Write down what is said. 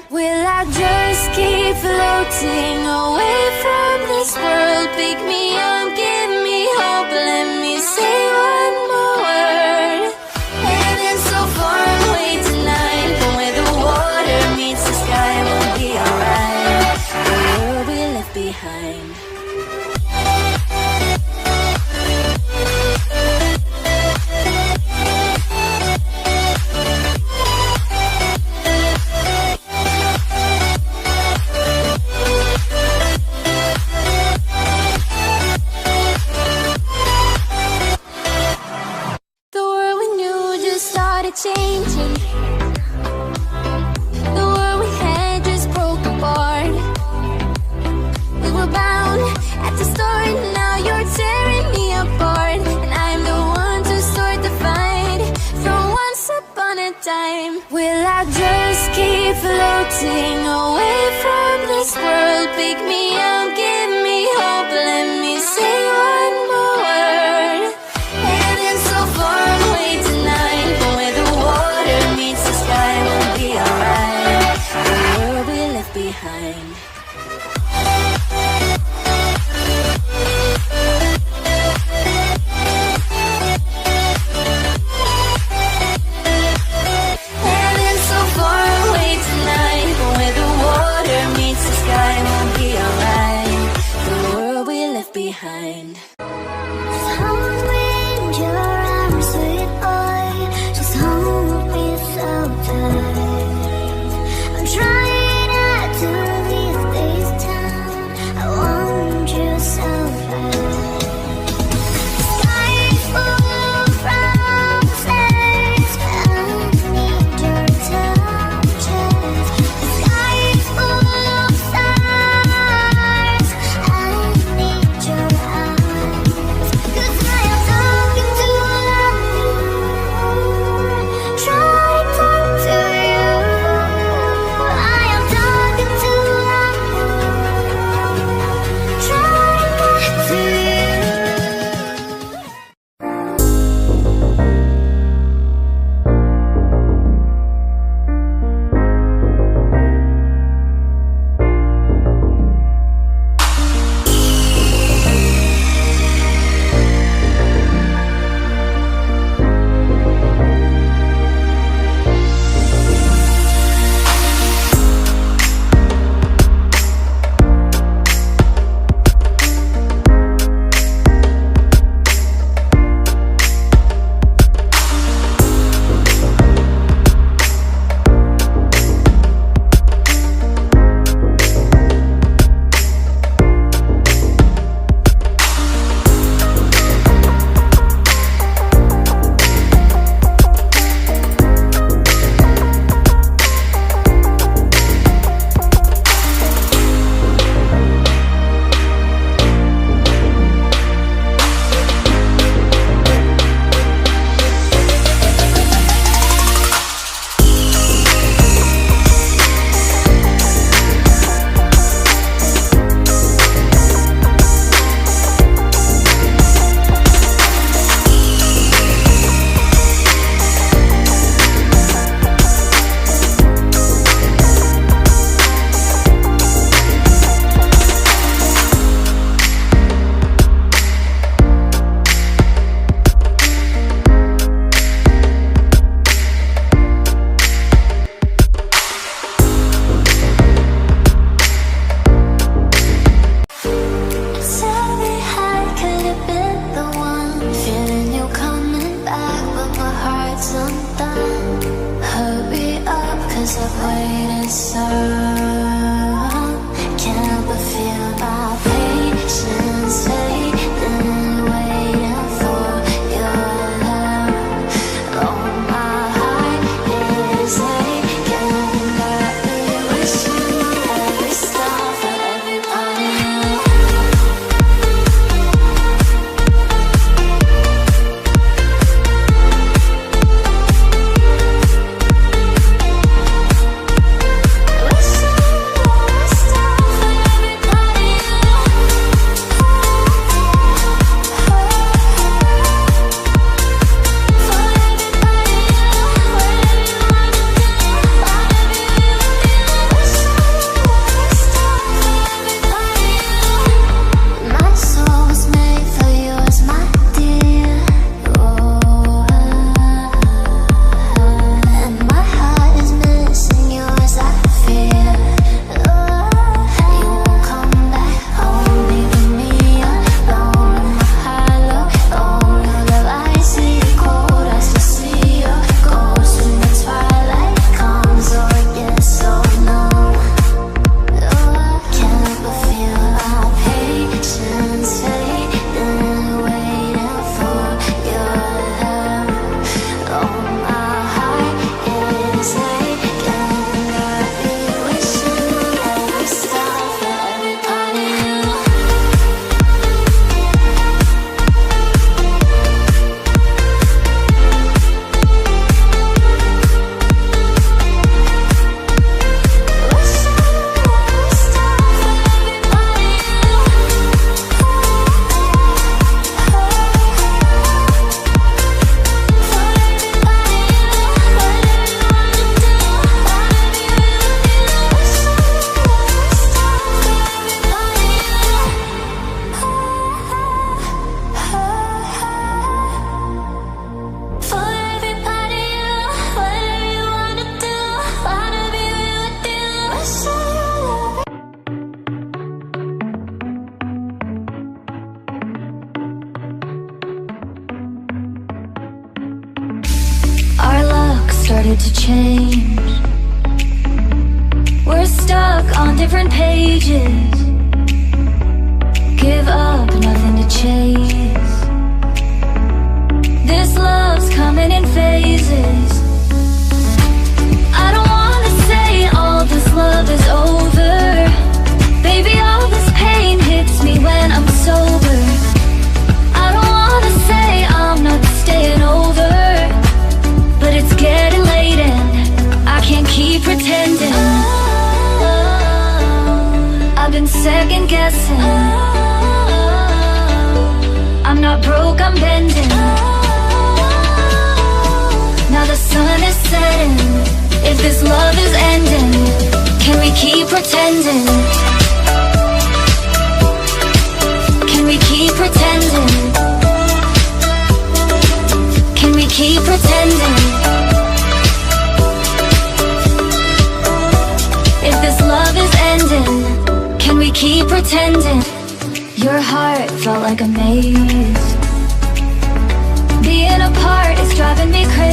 Will I just keep floating away from this world? Pick me up, give me hope, let me say one more word. Heaven so far away tonight, but where the water meets the sky, we'll be alright. The world we left behind. Changing. The world we had just broke apart. We were bound at the start, now you're tearing me apart. And I'm the one to start the fight from once upon a time. Will I just keep floating away from this world? Pick me up, give me hope, let me say one more word. Heaven so far away tonight, but where the water meets the sky, we'll be alright. The world we left behind. Heaven so far away tonight, but where the water meets the sky, we'll be alright. The world we left behind. started to change. We're stuck on different pages. Give up, nothing to chase. This love's coming in phases. I don't wanna say all this love is over. Baby, all this pain hits me when I'm sober. I don't wanna say I'm not staying over, but it's getting late and I can't keep pretending. I've been second guessing. I'm not broke, I'm bending. Now the sun is setting. If this love is ending, can we keep pretending? Can we keep pretending? Can we keep pretending? If this love is ending, can we keep pretending? Your heart felt like a maze. Being apart is driving me crazy.